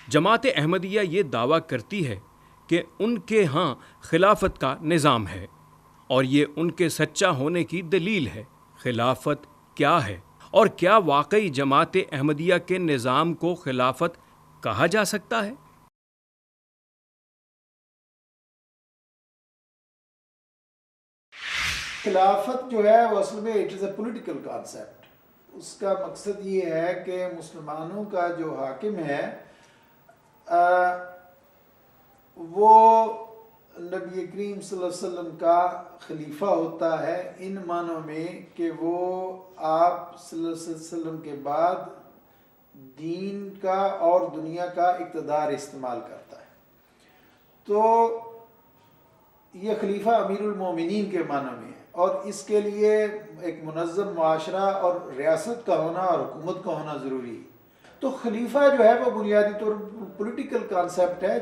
जमात अहमदिया ये दावा करती है कि उनके यहाँ खिलाफत का निज़ाम है और ये उनके सच्चा होने की दलील है। खिलाफत क्या है और क्या वाकई जमात अहमदिया के निज़ाम को खिलाफत कहा जा सकता है? खिलाफत जो है वो असल में it is a political concept. उसका मकसद ये है कि मुसलमानों का जो हाकिम है वो नबी करीम सल्लल्लाहु अलैहि वसल्लम का खलीफा होता है, इन मानों में कि वो आप सल्लल्लाहु अलैहि वसल्लम के बाद दीन का और दुनिया का इक़्तिदार इस्तेमाल करता है। तो ये खलीफा अमीरुल मोमिनीन के माना में है और इसके लिए एक मुनज़्ज़म मुआशरा और रियासत का होना और हुकूमत का होना ज़रूरी है। तो खलीफा जो है वो बुनियादी तौर पर पॉलिटिकल कॉन्सेप्ट है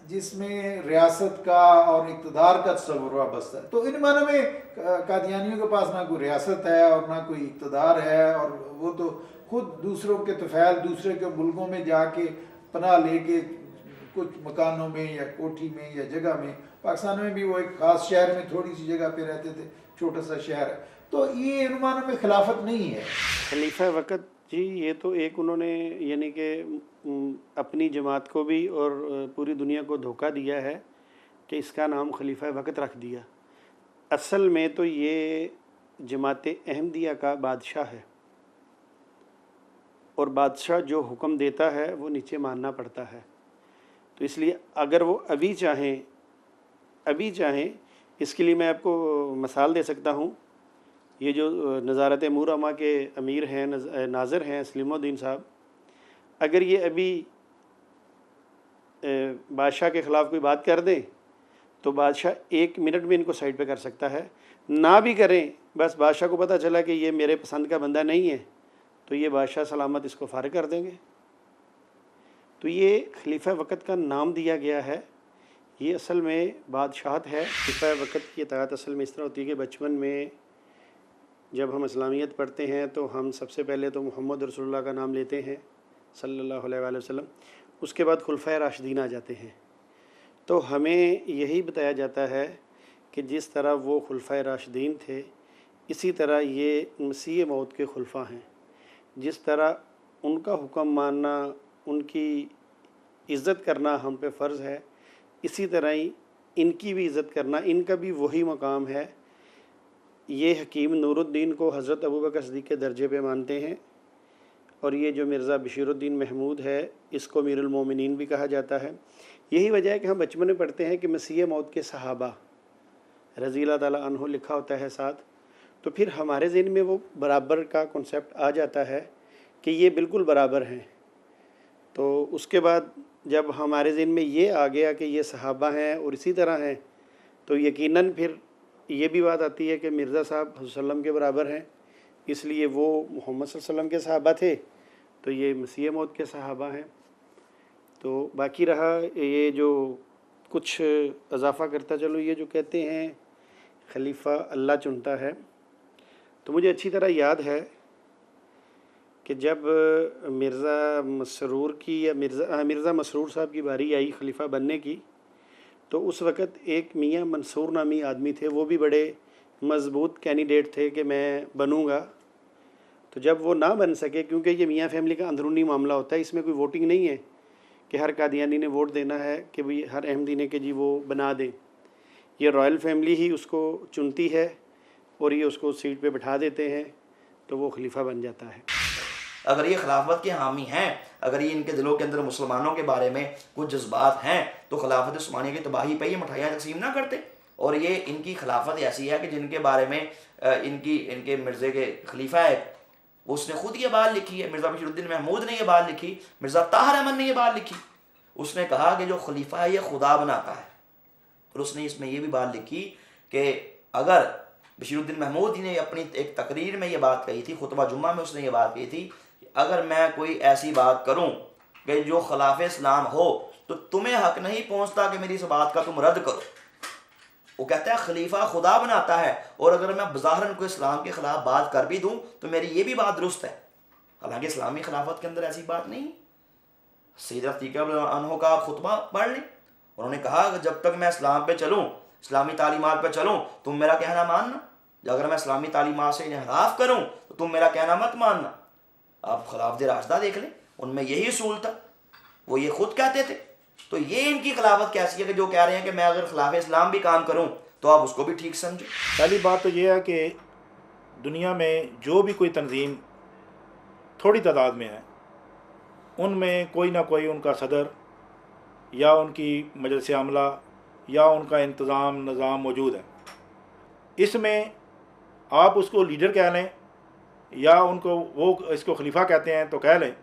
जिसमें रियासत का और इक़्तिदार का तस्वुर वाबस्ता है। तो इन मानों में कादियानियों के पास ना कोई रियासत है और ना कोई इक़्तिदार है, और वो तो खुद दूसरों के तफ़ैल दूसरे के मुल्कों में जाके पनाह लेके कुछ मकानों में या कोठी में या जगह में, पाकिस्तान में भी वो एक ख़ास शहर में थोड़ी सी जगह पे रहते थे, छोटा सा शहर है, तो ये इन मानों में खिलाफत नहीं है। खलीफा वक़्त जी, ये तो एक उन्होंने यानी कि अपनी जमात को भी और पूरी दुनिया को धोखा दिया है कि इसका नाम खलीफा वक़्त रख दिया। असल में तो ये जमात अहमदिया का बादशाह है और बादशाह जो हुक्म देता है वो नीचे मानना पड़ता है। तो इसलिए अगर वो अभी चाहें इसके लिए मैं आपको मिसाल दे सकता हूँ। ये जो नज़ारत मूरमा के अमीर हैं, नाज़र हैं सलीमुद्दीन साहब, अगर ये अभी बादशाह के ख़िलाफ़ कोई बात कर दें तो बादशाह 1 मिनट में इनको साइड पे कर सकता है। ना भी करें, बस बादशाह को पता चला कि ये मेरे पसंद का बंदा नहीं है, तो ये बादशाह सलामत इसको फ़ारिग कर देंगे। तो ये खलीफा वक़्त का नाम दिया गया है, ये असल में बादशाहत है। खलीफा वक़्त की इताअत असल में इस तरह होती है कि बचपन में जब हम इस्लामियत पढ़ते हैं तो हम सबसे पहले तो मोहम्मद रसूलुल्लाह का नाम लेते हैं सल्लल्लाहु अलैहि वसल्लम, उसके बाद खुलफाए राशिदीन आ जाते हैं। तो हमें यही बताया जाता है कि जिस तरह वो खुलफाए राशिदीन थे, इसी तरह ये मसीह मौत के खुलफा हैं। जिस तरह उनका हुक्म मानना, उनकी इज़्ज़त करना हम पे फ़र्ज़ है, इसी तरह ही इनकी भी इज़्ज़त करना, इनका भी वही मकाम है। ये हकीम नूरुद्दीन को हज़रत अबू बकर सिद्दीक़ के दर्जे पे मानते हैं, और ये जो मिर्ज़ा बशीरुद्दीन महमूद है इसको अमीरुल मोमिनीन भी कहा जाता है। यही वजह है कि हम बचपन में पढ़ते हैं कि मसीह मौत के सहाबा रज़ी अल्लाह ताला अन्हु लिखा होता है साथ, तो फिर हमारे ज़हन में वो बराबर का कॉन्सेप्ट आ जाता है कि ये बिल्कुल बराबर हैं। तो उसके बाद जब हमारे ज़हन में ये आ गया कि ये सहाबा हैं और इसी तरह हैं, तो यकीनन फिर ये भी बात आती है कि मिर्ज़ा साहब वसल्लम के बराबर हैं, इसलिए वो मोहम्मद सल्लल्लाहु अलैहि वसल्लम के सहाबा थे, तो ये मसीह मौत के सहाबा हैं। तो बाकी रहा ये जो कुछ इजाफ़ा करता चलो, ये जो कहते हैं खलीफ़ा अल्लाह चुनता है, तो मुझे अच्छी तरह याद है कि जब मिर्ज़ा मसरूर साहब की बारी आई खलीफ़ा बनने की, तो उस वक़्त एक मियाँ मंसूर नामी आदमी थे, वो भी बड़े मज़बूत कैंडिडेट थे कि मैं बनूँगा। तो जब वो ना बन सके, क्योंकि ये मियाँ फैमिली का अंदरूनी मामला होता है, इसमें कोई वोटिंग नहीं है कि हर कादियानी ने वोट देना है कि भाई हर अहमदी ने कि जी वो बना दें। ये रॉयल फैमिली ही उसको चुनती है और ये उसको सीट पे बिठा देते हैं, तो वो खलीफा बन जाता है। अगर ये खिलाफत के हामी हैं, अगर ये इनके दिलों के अंदर मुसलमानों के बारे में कुछ जज्बात हैं, तो खिलाफत उस्मानिया की तबाही पे ये मिठाइयाँ तकसीम ना करते। और ये इनकी खिलाफत ऐसी है कि जिनके बारे में इनके मिर्ज़े के खलीफा है, उसने खुद ये बात लिखी है, मिर्ज़ा बशीरुद्दीन महमूद ने ये बात लिखी, मिर्ज़ा ताहिर अहमद ने ये बात लिखी। उसने कहा कि जो खलीफा है ये खुदा बनाता है, और उसने इसमें ये भी बात लिखी कि अगर बशीरुद्दीन महमूद ने अपनी एक तकरीर में ये बात कही थी, खुतबा जुम्मा में उसने ये बात कही थी, अगर मैं कोई ऐसी बात करूं कि जो खिलाफ इस्लाम हो, तो तुम्हें हक नहीं पहुंचता कि मेरी इस बात का तुम रद्द करो। वो कहता है खलीफा खुदा बनाता है, और अगर मैं बज़ाहिरन को इस्लाम के खिलाफ बात कर भी दूं तो मेरी ये भी बात दुरुस्त है, हालांकि इस्लामी खिलाफत के अंदर ऐसी बात नहीं। सैयद अतीक अनहो का खुतबा पढ़ लें। उन्होंने कहा कि जब तक मैं इस्लाम पे चलूँ, इस्लामी तालीमात पे चलूँ, तुम मेरा कहना मानना, अगर मैं इस्लामी तालीमात से इनहराफ करूँ तो तुम मेरा कहना मत मानना। आप खिलाफत राशिदा देख लें, उनमें यही उसूल था, वो ये खुद कहते थे। तो ये इनकी खिलाफत कैसी है कि जो कह रहे हैं कि मैं अगर खिलाफ इस्लाम भी काम करूँ तो आप उसको भी ठीक समझो। पहली बात तो ये है कि दुनिया में जो भी कोई तंजीम थोड़ी तादाद में है, उनमें कोई ना कोई उनका सदर या उनकी मजलिस आमला या उनका इंतज़ाम निज़ाम मौजूद है। इसमें आप उसको लीडर कह लें या उनको वो इसको खलीफा कहते हैं तो कह लें,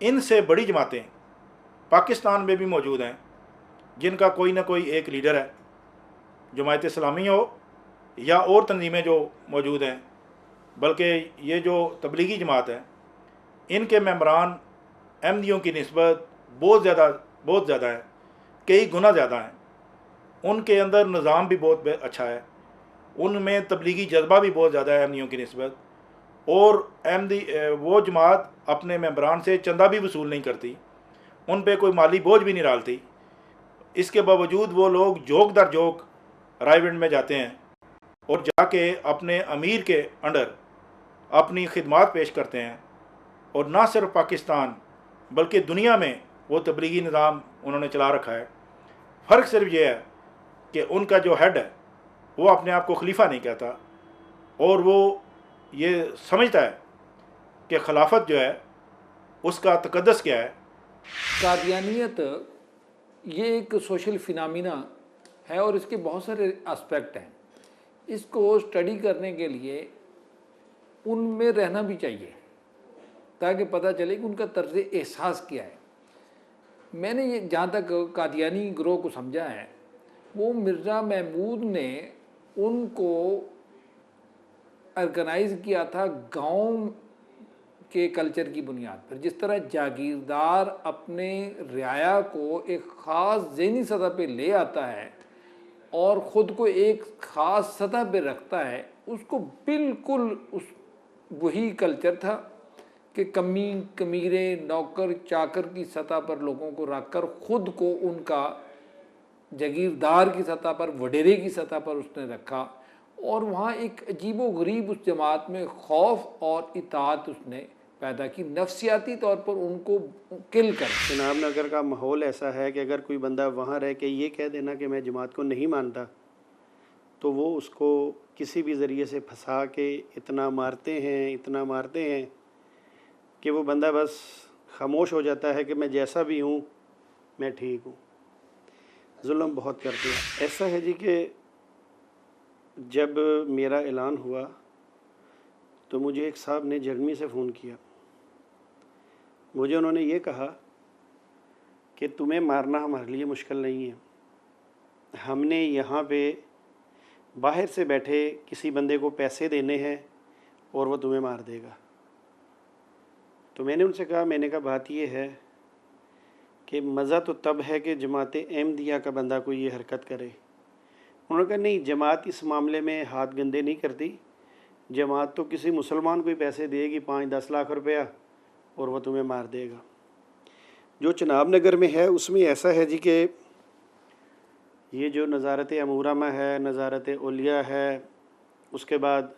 इनसे बड़ी जमातें पाकिस्तान में भी मौजूद हैं जिनका कोई ना कोई एक लीडर है, जमायत इस्लामी हो या और तंजीमें जो मौजूद हैं। बल्कि ये जो तबलीगी जमात है, इनके मेंबरान अहमदियों की निस्बत बहुत ज़्यादा है, कई गुना ज़्यादा हैं। उनके अंदर निज़ाम भी बहुत अच्छा है, उनमें तबलीगी जज्बा भी बहुत ज़्यादा है अहमदियों की निस्बत। और अहमदी वो जमात अपने मेंबरान से चंदा भी वसूल नहीं करती, उन पे कोई माली बोझ भी नहीं डालती। इसके बावजूद वो लोग जोक दर जोक रायविंड में जाते हैं और जाके अपने अमीर के अंडर अपनी खिदमात पेश करते हैं। और ना सिर्फ पाकिस्तान बल्कि दुनिया में वो तबलीगी निज़ाम उन्होंने चला रखा है। फ़र्क सिर्फ ये है कि उनका जो हेड है वो अपने आप को खलीफा नहीं कहता और वो ये समझता है कि खिलाफत जो है उसका तकद्दस क्या है। कादियानियत ये एक सोशल फिनामिना है और इसके बहुत सारे एस्पेक्ट हैं। इसको स्टडी करने के लिए उनमें रहना भी चाहिए ताकि पता चले कि उनका तर्ज़ एहसास क्या है। मैंने ये जहाँ तक कादियानी ग्रोह को समझा है, वो मिर्ज़ा महमूद ने उनको ऑर्गेनाइज़ किया था गांव के कल्चर की बुनियाद पर। जिस तरह जागीरदार अपने रियाया को एक ख़ास ज़हनी सतह पे ले आता है और ख़ुद को एक ख़ास सतह पे रखता है, उसको बिल्कुल उस वही कल्चर था कि कमीरे नौकर चाकर की सतह पर लोगों को रखकर ख़ुद को उनका जागीरदार की सतह पर, वडेरे की सतह पर उसने रखा। और वहाँ एक अजीबो गरीब उस जमात में खौफ और इताअत उसने पैदा की, नफसियाती तौर पर उनको किल कर। जनाब नगर का माहौल ऐसा है कि अगर कोई बंदा वहाँ रह के ये कह देना कि मैं जमात को नहीं मानता, तो वो उसको किसी भी ज़रिए से फंसा के इतना मारते हैं कि वो बंदा बस खामोश हो जाता है कि मैं जैसा भी हूँ मैं ठीक हूँ। जुल्म बहुत करते हैं। ऐसा है जी कि जब मेरा ऐलान हुआ तो मुझे एक साहब ने जर्मनी से फ़ोन किया। मुझे उन्होंने ये कहा कि तुम्हें मारना हमारे लिए मुश्किल नहीं है, हमने यहाँ पे बाहर से बैठे किसी बंदे को पैसे देने हैं और वो तुम्हें मार देगा। तो मैंने उनसे कहा, बात ये है कि मज़ा तो तब है कि जमात अहमदिया का बंदा कोई ये हरकत करे। उन्होंने कहा नहीं, जमात इस मामले में हाथ गंदे नहीं करती, जमात तो किसी मुसलमान को ही पैसे देगी 5-10 लाख रुपया और वह तुम्हें मार देगा। जो चनाब नगर में है उसमें ऐसा है जी कि ये जो नज़ारत अमूरमा है, नज़ारत औलिया है, उसके बाद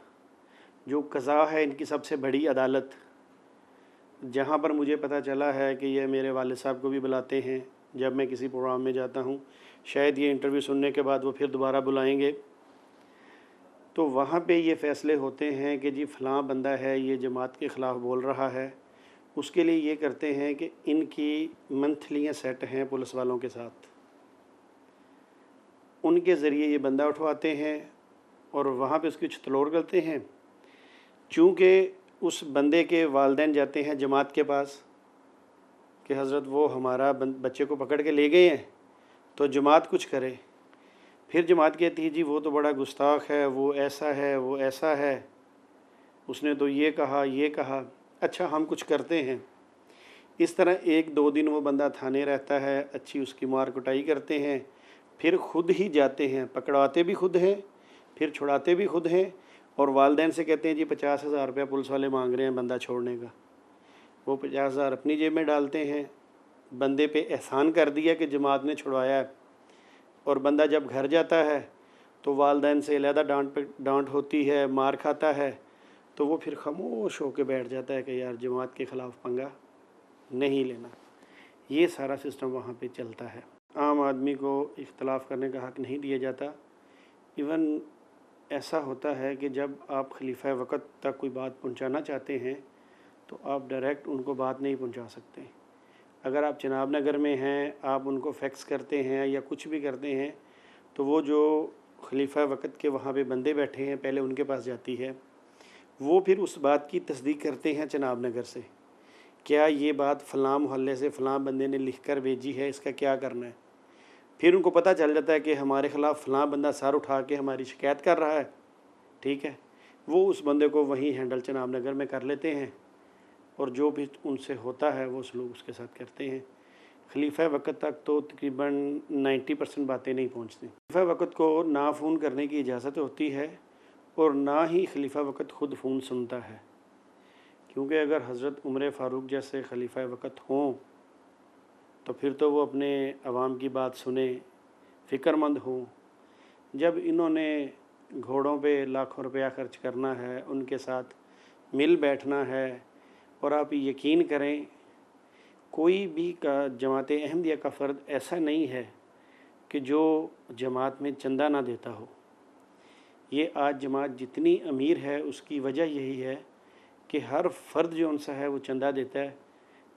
जो कज़ा है इनकी सबसे बड़ी अदालत, जहाँ पर मुझे पता चला है कि ये मेरे वालिद साहब को भी बुलाते हैं जब मैं किसी प्रोग्राम में जाता हूँ। शायद ये इंटरव्यू सुनने के बाद वो फिर दोबारा बुलाएंगे। तो वहाँ पे ये फ़ैसले होते हैं कि जी फ़लाँ बंदा है ये जमात के ख़िलाफ़ बोल रहा है। उसके लिए ये करते हैं कि इनकी मंथलियाँ सेट हैं पुलिस वालों के साथ, उनके ज़रिए ये बंदा उठवाते हैं और वहाँ पे उसकी छतलोर करते हैं। चूँकि उस बंदे के वालिदैन जाते हैं जमात के पास कि हज़रत वो हमारा बच्चे को पकड़ के ले गए हैं, तो जमात कुछ करे। फिर जमात कहती है जी वो तो बड़ा गुस्ताख है, वो ऐसा है, वो ऐसा है, उसने तो ये कहा, अच्छा हम कुछ करते हैं। इस तरह 1-2 दिन वो बंदा थाने रहता है, अच्छी उसकी मार कुटाई करते हैं, फिर ख़ुद ही जाते हैं, पकड़वाते भी खुद हैं, फिर छुड़ाते भी खुद हैं और वालिदैन से कहते हैं जी 50,000 रुपया पुलिस वाले मांग रहे हैं बंदा छोड़ने का। वो 50,000 अपनी जेब में डालते हैं बंदे पे एहसान कर दिया कि जमात ने छुड़वाया है, और बंदा जब घर जाता है तो वालिदैन से अलहदा डांट होती है, मार खाता है, तो वो फिर खामोश होकर बैठ जाता है कि यार जमात के ख़िलाफ़ पंगा नहीं लेना। ये सारा सिस्टम वहाँ पे चलता है। आम आदमी को इख्तलाफ करने का हक़ नहीं दिया जाता। इवन ऐसा होता है कि जब आप खलीफा वक़्त तक कोई बात पहुँचाना चाहते हैं तो आप डायरेक्ट उनको बात नहीं पहुँचा सकते। अगर आप जनाब नगर में हैं, आप उनको फैक्स करते हैं या कुछ भी करते हैं, तो वो जो खलीफा वक़्त के वहाँ पे बंदे बैठे हैं पहले उनके पास जाती है, वो फिर उस बात की तस्दीक करते हैं जनाब नगर से, क्या ये बात फ़लाँ मोहल्ले से फ़लाँ बंदे ने लिख कर भेजी है, इसका क्या करना है। फिर उनको पता चल जाता है कि हमारे ख़िलाफ़ फ़लाँ बंदा सर उठा के हमारी शिकायत कर रहा है, ठीक है, वो उस बंदे को वहीं हैंडल जनाब नगर में कर लेते हैं और जो भी उनसे होता है वो लोग उसके साथ करते हैं। खलीफा वक़्त तक तो तकरीबन 90% बातें नहीं पहुँचती। खलीफा वक़्त को ना फ़ोन करने की इजाज़त होती है और ना ही खलीफा वक़्त ख़ुद फ़ोन सुनता है, क्योंकि अगर हज़रत उमर फ़ारूक जैसे खलीफा वक़्त हों तो फिर तो वो अपने अवाम की बात सुने, फ़िक्रमंद हों। जब इन्होंने घोड़ों पे लाखों रुपया खर्च करना है, उनके साथ मिल बैठना है, और आप यकीन करें कोई भी का जमात अहमदिया का फ़र्द ऐसा नहीं है कि जो जमात में चंदा ना देता हो। ये आज जमात जितनी अमीर है उसकी वजह यही है कि हर फ़र्द जो उनसा है वो चंदा देता है,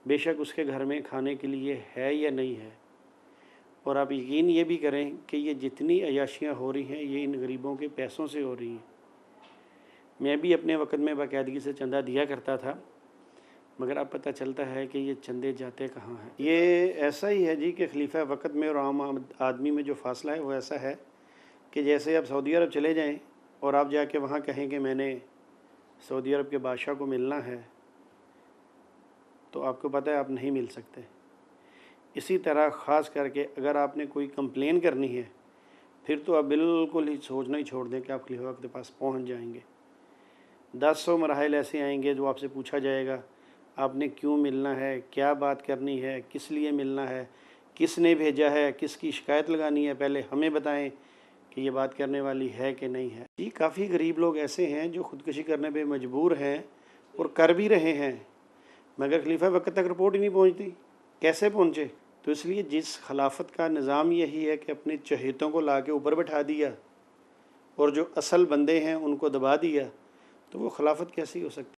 बेशक उसके घर में खाने के लिए है या नहीं है। और आप यकीन ये भी करें कि ये जितनी अयाशियाँ हो रही हैं ये इन गरीबों के पैसों से हो रही हैं। मैं भी अपने वक़्त में बाकायदगी से चंदा दिया करता था, मगर अब पता चलता है कि ये चंदे जाते कहाँ हैं। ये ऐसा ही है जी कि खलीफा वक़्त में और आम आदमी में जो फ़ासला है वो ऐसा है कि जैसे आप सऊदी अरब चले जाएं और आप जाके वहाँ कहें कि मैंने सऊदी अरब के बादशाह को मिलना है, तो आपको पता है आप नहीं मिल सकते। इसी तरह ख़ास करके अगर आपने कोई कंप्लेन करनी है फिर तो आप बिल्कुल ही सोचना ही छोड़ दें कि आप खलीफा वक़्त के पास पहुँच जाएंगे। 10 मराहिल ऐसे आएंगे जो आपसे पूछा जाएगा आपने क्यों मिलना है, क्या बात करनी है, किस लिए मिलना है, किसने भेजा है, किसकी शिकायत लगानी है, पहले हमें बताएं कि ये बात करने वाली है कि नहीं है। जी काफ़ी गरीब लोग ऐसे हैं जो ख़ुदकुशी करने पे मजबूर हैं और कर भी रहे हैं, मगर खलीफा वक़्त तक रिपोर्ट ही नहीं पहुंचती। कैसे पहुंचे? तो इसलिए जिस खिलाफत का निज़ाम यही है कि अपने चहेतों को ला के ऊपर बैठा दिया और जो असल बंदे हैं उनको दबा दिया, तो वो खिलाफत कैसी हो सकती।